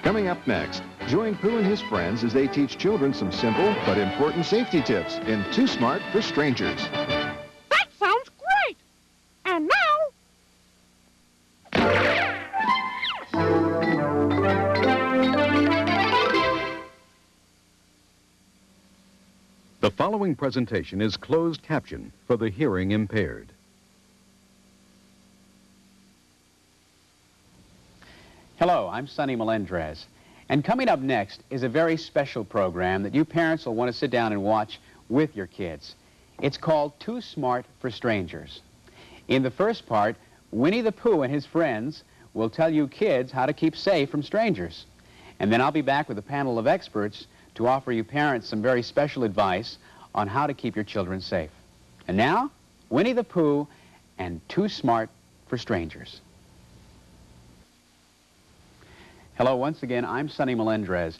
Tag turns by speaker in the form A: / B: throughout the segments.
A: Coming up next, join Pooh and his friends as they teach children some simple but important safety tips in Too Smart for Strangers.
B: That sounds great! And now...
C: The following presentation is closed caption for the hearing impaired.
D: Hello, I'm Sonny Melendrez, and coming up next is a very special program that you parents will want to sit down and watch with your kids. It's called Too Smart for Strangers. In the first part, Winnie the Pooh and his friends will tell you kids how to keep safe from strangers. And then I'll be back with a panel of experts to offer you parents some very special advice on how to keep your children safe. And now, Winnie the Pooh and Too Smart for Strangers. Hello, once again, I'm Sonny Melendrez.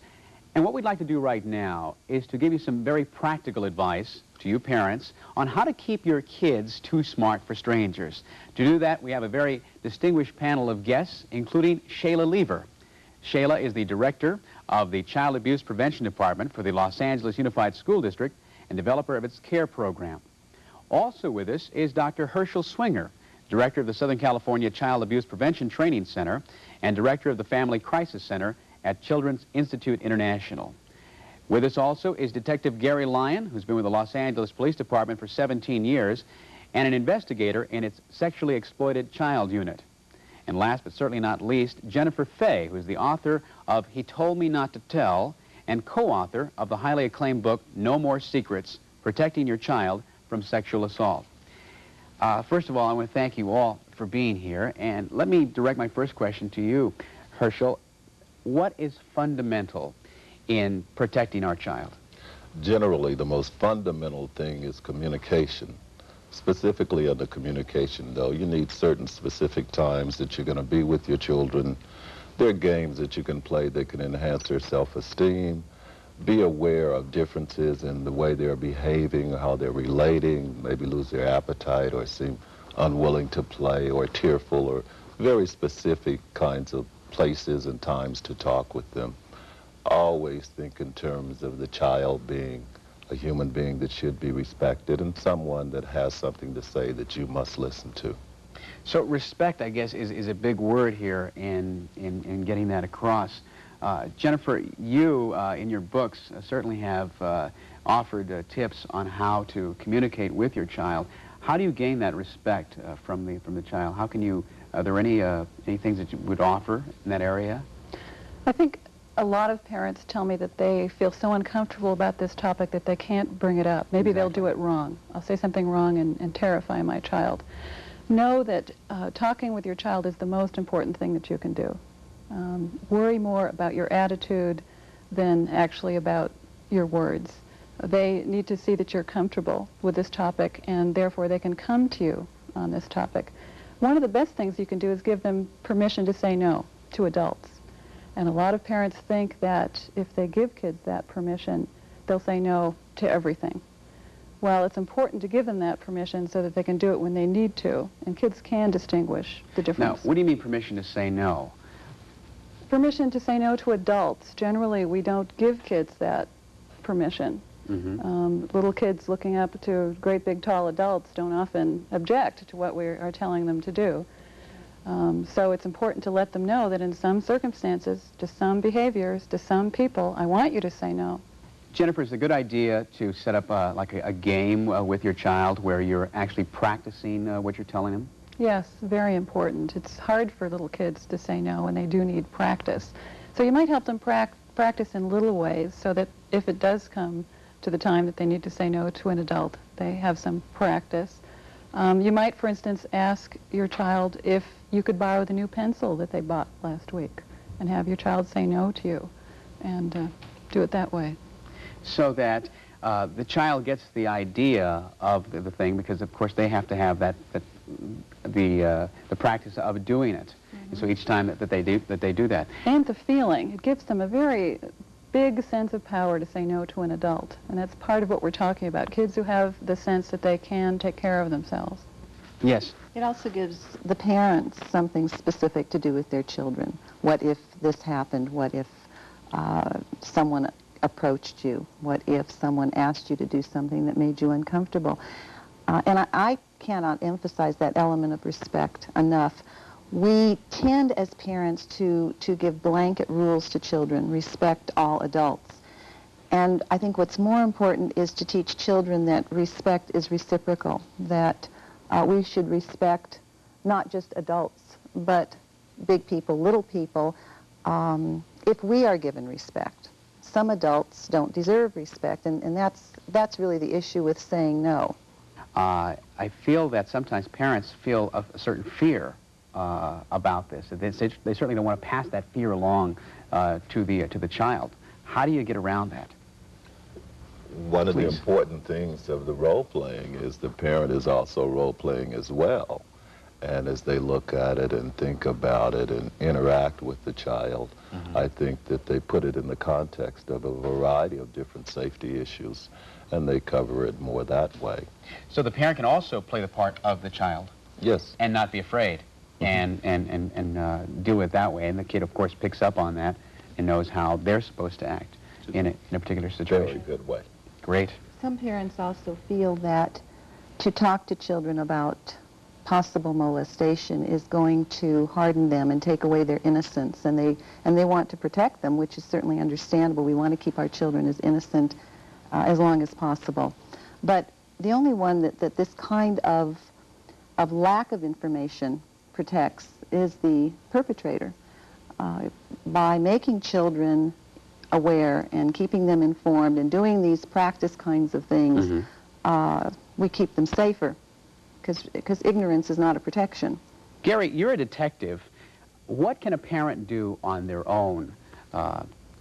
D: And what we'd like to do right now is to give you some very practical advice to you parents on how to keep your kids too smart for strangers. To do that, we have a very distinguished panel of guests, including Shayla Lever. Shayla is the director of the Child Abuse Prevention Department for the Los Angeles Unified School District and developer of its CARE program. Also with us is Dr. Herschel Swinger, director of the Southern California Child Abuse Prevention Training Center and director of the Family Crisis Center at Children's Institute International. With us also is Detective Gary Lyon, who's been with the Los Angeles Police Department for 17 years and an investigator in its Sexually Exploited Child Unit. And last but certainly not least, Jennifer Fay, who is the author of He Told Me Not to Tell and co-author of the highly acclaimed book, No More Secrets, Protecting Your Child from Sexual Assault. First of all, I want to thank you all for being here. And let me direct my first question to you, Herschel. What is fundamental in protecting our child?
E: Generally, the most fundamental thing is communication. Specifically under communication, though, you need certain specific times that you're going to be with your children. There are games that you can play that can enhance their self-esteem. Be aware of differences in the way they're behaving, how they're relating, maybe lose their appetite or seem unwilling to play or tearful, or very specific kinds of places and times to talk with them. Always think in terms of the child being a human being that should be respected and someone that has something to say that you must listen to.
D: So respect, I guess, is a big word here in getting that across. Jennifer, you, in your books, certainly have offered tips on how to communicate with your child. How do you gain that respect from the child? How can you, are there any things that you would offer in that area?
F: I think a lot of parents tell me that they feel so uncomfortable about this topic that they can't bring it up. Maybe they'll do it wrong. I'll say something wrong and terrify my child. Know that talking with your child is the most important thing that you can do. Worry more about your attitude than actually about your words. They need to see that you're comfortable with this topic, and therefore they can come to you on this topic. One of the best things you can do is give them permission to say no to adults. And a lot of parents think that if they give kids that permission, they'll say no to everything. Well, it's important to give them that permission so that they can do it when they need to, and kids can distinguish the difference.
D: Now, what do you mean permission to say no?
F: Permission to say no to adults. Generally, we don't give kids that permission. Little kids looking up to great big tall adults don't often object to what we are telling them to do. So it's important to let them know that in some circumstances, to some behaviors, to some people, I want you to say no.
D: Jennifer, it's a good idea to set up like a game with your child where you're actually practicing what you're telling them?
F: Yes, very important. It's hard for little kids to say no, and they do need practice. So you might help them practice in little ways so that if it does come to the time that they need to say no to an adult, they have some practice. You might, for instance, ask your child if you could borrow the new pencil that they bought last week and have your child say no to you and do it that way.
D: So that the child gets the idea of the thing, because of course they have to have the practice of doing it. And so each time that they do that.
F: And the feeling. It gives them a very big sense of power to say no to an adult. And that's part of what we're talking about. Kids who have the sense that they can take care of themselves.
D: Yes.
F: It also gives the parents something specific to do with their children. What if this happened? What if someone approached you? What if someone asked you to do something that made you uncomfortable? And I cannot emphasize that element of respect enough. We tend as parents to give blanket rules to children, respect all adults. And I think what's more important is to teach children that respect is reciprocal, that we should respect not just adults, but big people, little people, if we are given respect. Some adults don't deserve respect, and that's really the issue with saying no.
D: I feel that sometimes parents feel a certain fear about this. They certainly don't want to pass that fear along to the child. How do you get around that?
E: One of the important things of the role-playing is the parent is also role-playing as well. And as they look at it and think about it and interact with the child, I think that they put it in the context of a variety of different safety issues, and they cover it more that way.
D: So the parent can also play the part of the child?
E: Yes.
D: And not be afraid and do it that way. And the kid, of course, picks up on that and knows how they're supposed to act in a particular situation.
E: Very good way.
D: Great.
F: Some parents also feel that to talk to children about possible molestation is going to harden them and take away their innocence, and they want to protect them, which is certainly understandable. We want to keep our children as innocent as long as possible. But the only one that this kind of lack of information protects is the perpetrator. By making children aware and keeping them informed and doing these practice kinds of things, we keep them safer, because ignorance is not a protection.
D: Gary, you're a detective. What can a parent do on their own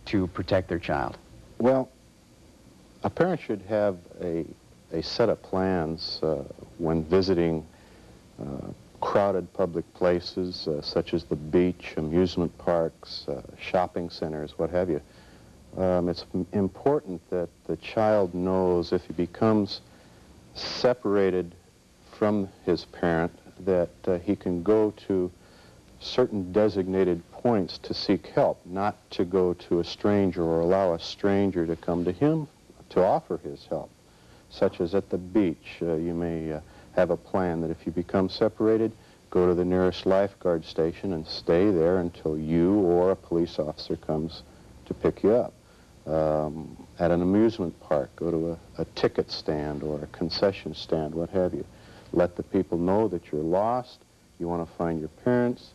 D: to protect their child?
G: Well, a parent should have a set of plans when visiting crowded public places such as the beach, amusement parks, shopping centers, what have you. It's important that the child knows if he becomes separated from his parent that he can go to certain designated points to seek help, not to go to a stranger or allow a stranger to come to him to offer his help, such as at the beach. You may have a plan that if you become separated, go to the nearest lifeguard station and stay there until you or a police officer comes to pick you up. At an amusement park, go to a ticket stand or a concession stand, what have you. Let the people know that you're lost, you want to find your parents,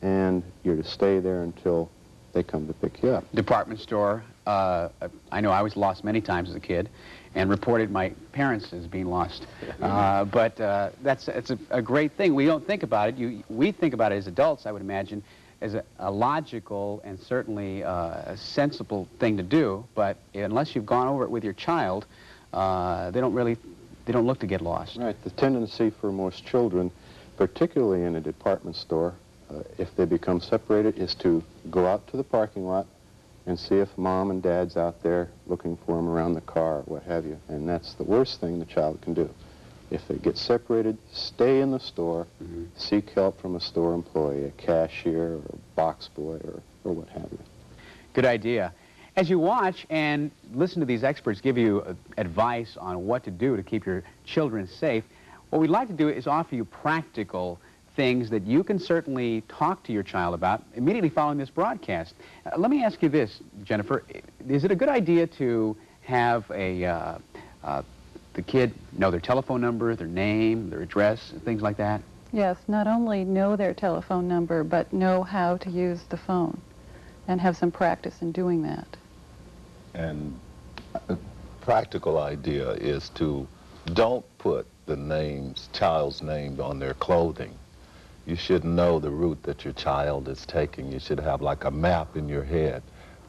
G: and you're to stay there until they come to pick you up.
D: Department store. I know I was lost many times as a kid and reported my parents as being lost. But it's a great thing. We don't think about it. We think about it as adults, I would imagine, as a logical and certainly a sensible thing to do. But unless you've gone over it with your child, they don't look to get lost.
G: Right. The tendency for most children, particularly in a department store, if they become separated, is to go out to the parking lot and see if mom and dad's out there looking for them around the car, or what have you. And that's the worst thing the child can do. If they get separated, stay in the store, seek help from a store employee, a cashier, or a box boy, or what have you.
D: Good idea. As you watch and listen to these experts give you advice on what to do to keep your children safe, what we'd like to do is offer you practical things that you can certainly talk to your child about immediately following this broadcast. Let me ask you this, Jennifer. Is it a good idea to have the kid know their telephone number, their name, their address, things like that?
F: Yes, not only know their telephone number, but know how to use the phone and have some practice in doing that.
E: And a practical idea is to don't put the child's name on their clothing. You should know the route that your child is taking. You should have like a map in your head.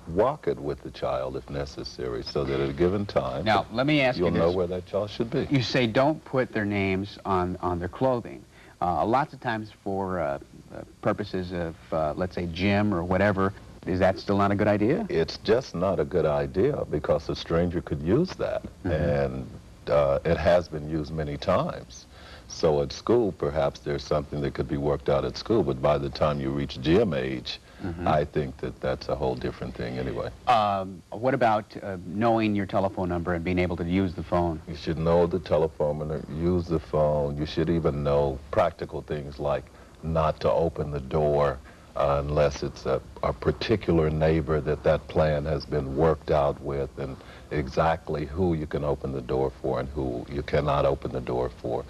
E: Walk it with the child if necessary, so that at a given time,
D: now, let me ask you
E: you'll
D: this.
E: know where that child should be.
D: You say don't put their names on their clothing. Lots of times for purposes of, let's say, gym or whatever, is that still not a good idea?
E: It's just not a good idea because a stranger could use that, and it has been used many times. So at school, perhaps there's something that could be worked out at school, but by the time you reach gym age, I think that that's a whole different thing anyway.
D: What about knowing your telephone number and being able to use the phone?
E: You should know the telephone and use the phone. You should even know practical things like not to open the door unless it's a particular neighbor that plan has been worked out with, and exactly who you can open the door for and who you cannot open the door for.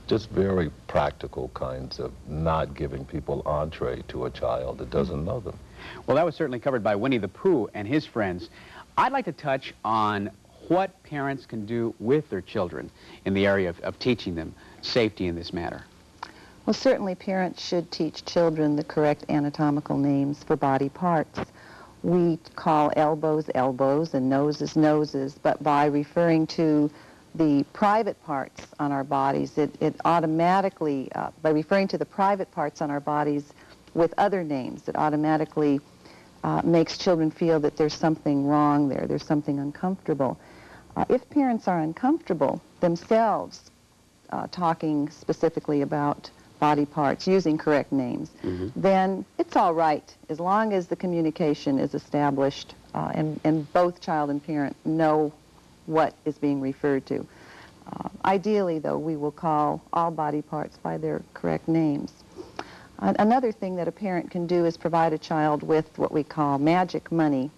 E: Just very practical kinds of not giving people entree to a child that doesn't know them.
D: Well, that was certainly covered by Winnie the Pooh and his friends. I'd like to touch on what parents can do with their children in the area of teaching them safety in this matter.
H: Well, certainly parents should teach children the correct anatomical names for body parts. We call elbows elbows and noses noses, but by referring to the private parts on our bodies, it automatically, by referring to the private parts on our bodies with other names, it automatically makes children feel that there's something wrong there, there's something uncomfortable. If parents are uncomfortable themselves talking specifically about body parts, using correct names, then it's all right as long as the communication is established and both child and parent know what is being referred to. Ideally, though, we will call all body parts by their correct names. Another thing that a parent can do is provide a child with what we call magic money,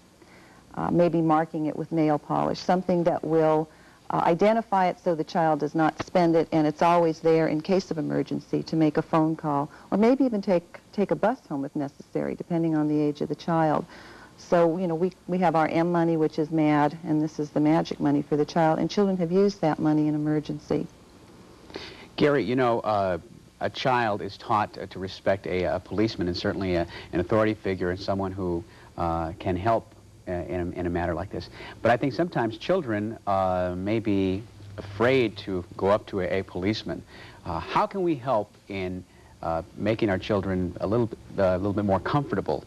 H: maybe marking it with nail polish, something that will identify it so the child does not spend it, and it's always there in case of emergency to make a phone call, or maybe even take a bus home if necessary, depending on the age of the child. So, you know, we have our M money, which is MAD, and this is the magic money for the child, and children have used that money in emergency.
D: Gary, you know, a child is taught to respect a policeman, and certainly an authority figure and someone who can help in a matter like this. But I think sometimes children may be afraid to go up to a policeman. How can we help in making our children a little bit more comfortable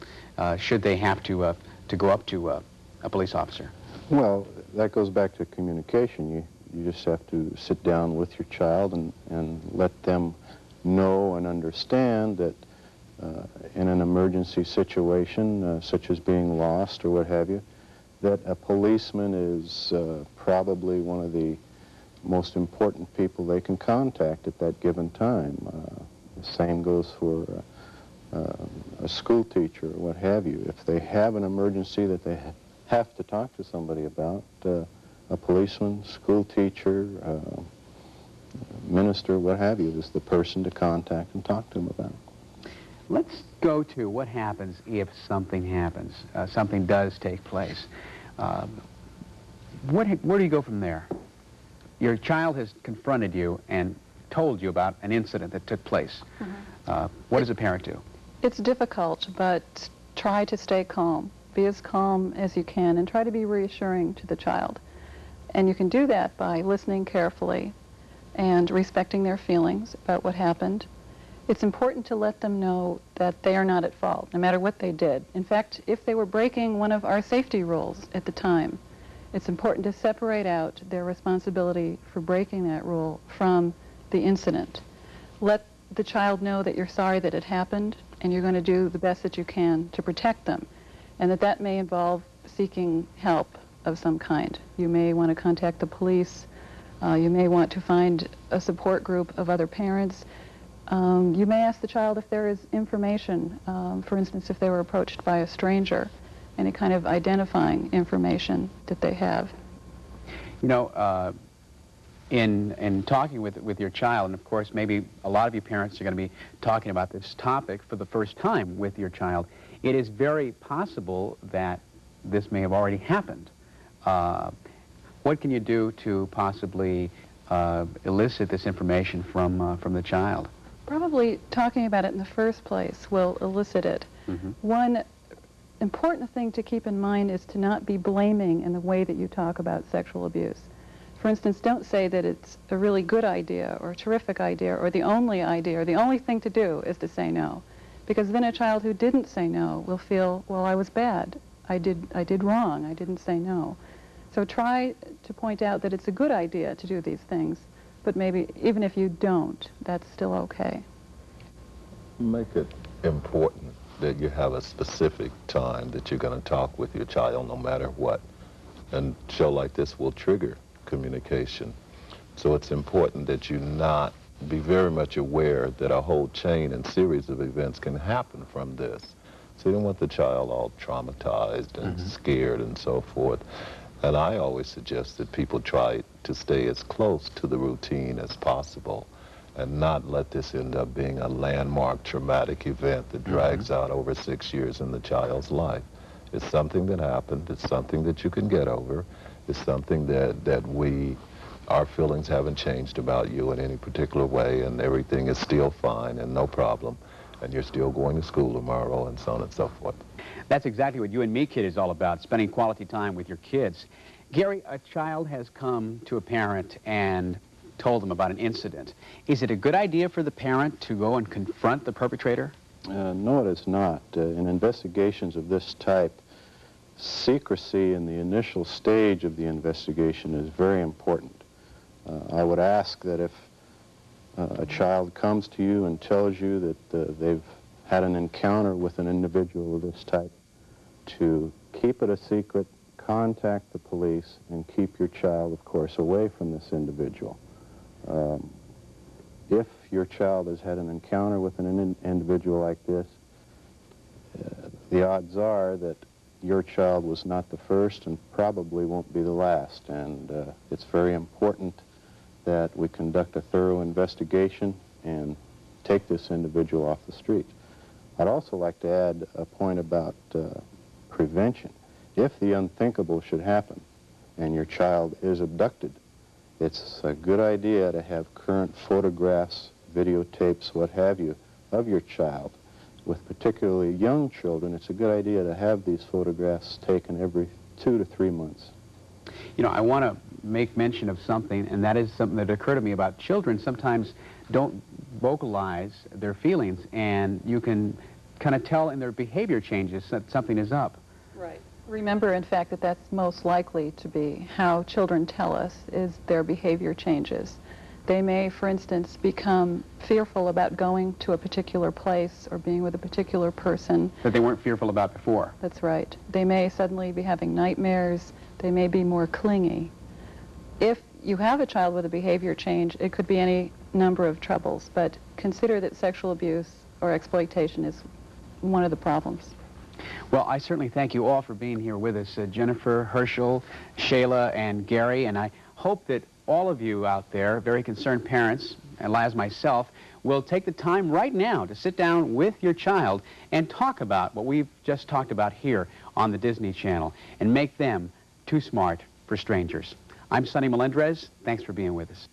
D: should they have to go up to a police officer?
G: Well, that goes back to communication. You just have to sit down with your child and let them know and understand that in an emergency situation, such as being lost or what have you, that a policeman is probably one of the most important people they can contact at that given time. The same goes for a school teacher or what have you. If they have an emergency that they have to talk to somebody about, a policeman, school teacher, minister, what have you, is the person to contact and talk to them about.
D: Let's go to what happens if something happens, something does take place. Where do you go from there? Your child has confronted you and told you about an incident that took place. What does a parent do?
F: It's difficult, but try to stay calm. Be as calm as you can and try to be reassuring to the child. And you can do that by listening carefully and respecting their feelings about what happened. It's important to let them know that they are not at fault, no matter what they did. In fact, if they were breaking one of our safety rules at the time, it's important to separate out their responsibility for breaking that rule from the incident. Let the child know that you're sorry that it happened and you're going to do the best that you can to protect them, and that may involve seeking help of some kind. You may want to contact the police. You may want to find a support group of other parents. You may ask the child if there is information, for instance, if they were approached by a stranger, any kind of identifying information that they have.
D: You know, in talking with your child, and of course maybe a lot of you parents are going to be talking about this topic for the first time with your child, it is very possible that this may have already happened. What can you do to possibly elicit this information from the child?
F: Probably talking about it in the first place will elicit it. One important thing to keep in mind is to not be blaming in the way that you talk about sexual abuse. For instance, don't say that it's a really good idea or a terrific idea or the only idea or the only thing to do is to say no. Because then a child who didn't say no will feel, well, I was bad. I did wrong. I didn't say no. So try to point out that it's a good idea to do these things, but maybe even if you don't, that's still okay.
E: Make it important that you have a specific time that you're going to talk with your child no matter what. And a show like this will trigger communication. So it's important that you not be very much aware that a whole chain and series of events can happen from this. So you don't want the child all traumatized and scared and so forth. And I always suggest that people try to stay as close to the routine as possible and not let this end up being a landmark traumatic event that drags out over 6 years in the child's life. It's something that happened. It's something that you can get over. It's something that our feelings haven't changed about you in any particular way, and everything is still fine and no problem, and you're still going to school tomorrow, and so on and so forth.
D: That's exactly what You and Me Kid is all about, spending quality time with your kids. Gary, a child has come to a parent and told them about an incident. Is it a good idea for the parent to go and confront the perpetrator?
G: No, it is not. In investigations of this type, secrecy in the initial stage of the investigation is very important. I would ask that if a child comes to you and tells you that they've had an encounter with an individual of this type, to keep it a secret, contact the police, and keep your child, of course, away from this individual. If your child has had an encounter with an individual like this, the odds are that your child was not the first and probably won't be the last. And it's very important that we conduct a thorough investigation and take this individual off the street. I'd also like to add a point about prevention. If the unthinkable should happen and your child is abducted, it's a good idea to have current photographs, videotapes, what have you, of your child. With particularly young children, it's a good idea to have these photographs taken every 2 to 3 months.
D: You know, I want to make mention of something, and that is something that occurred to me about children sometimes don't vocalize their feelings, and you can kind of tell in their behavior changes that something is up.
F: Right. Remember, in fact, that that's most likely to be how children tell us is their behavior changes. They may, for instance, become fearful about going to a particular place or being with a particular person
D: that they weren't fearful about before.
F: That's right. They may suddenly be having nightmares. They may be more clingy. If you have a child with a behavior change, it could be any number of troubles, but consider that sexual abuse or exploitation is one of the problems.
D: Well, I certainly thank you all for being here with us, Jennifer, Herschel, Shayla, and Gary, and I hope that all of you out there, very concerned parents, and as myself, will take the time right now to sit down with your child and talk about what we've just talked about here on the Disney Channel and make them too smart for strangers. I'm Sonny Melendrez. Thanks for being with us.